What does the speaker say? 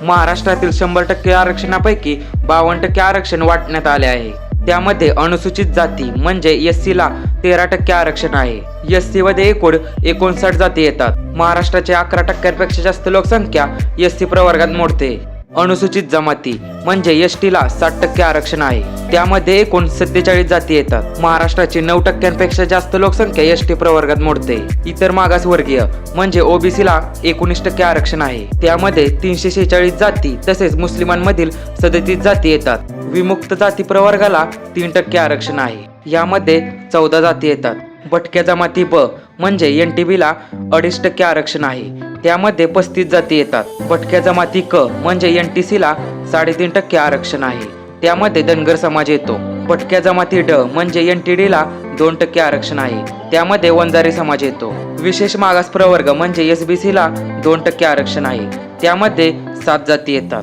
महाराष्ट्रातील 100% आरक्षणापैकी 52% आरक्षण वाटण्यात आले आहे। त्यामध्ये अनुसूचित जाती म्हणजे SC ला 13% आरक्षण आहे। SC मध्ये एकूण 59 जाती येतात। महाराष्ट्राची 11%पेक्षा जास्त लोकसंख्या SC प्रवर्गात मोडते। अनुसूचित जमाती म्हणजे ST ला 60% आरक्षण आहे। त्यामध्ये एकूण 47 जाती येतात। महाराष्ट्राची 9%पेक्षा जास्त लोकसंख्या ST प्रवर्गात मोडते। इतर मागासवर्गीय म्हणजे OBC ला 19% आरक्षण आहे। त्यामध्ये 346 जाती तसेच मुस्लिमांमधील 37 जाती येतात। विमुक्त जाती प्रवर्गाला 3% आरक्षण आहे। यामध्ये 14 जाती येतात। भटक्या जमाती ब म्हणजे NTB ला 2.5% आरक्षण आहे। त्यामध्ये 35 जाती येतात। भटक्या जमाती क म्हणजे NTC ला 3.5% आरक्षण आहे। त्यामध्ये धनगर समाज येतो। भटक्या जमाती ड म्हणजे NTD ला 2% आरक्षण आहे। त्यामध्ये वंजारी समाज येतो। विशेष मागास प्रवर्ग म्हणजे SBC ला 2% आरक्षण आहे। त्यामध्ये 7 जाती येतात।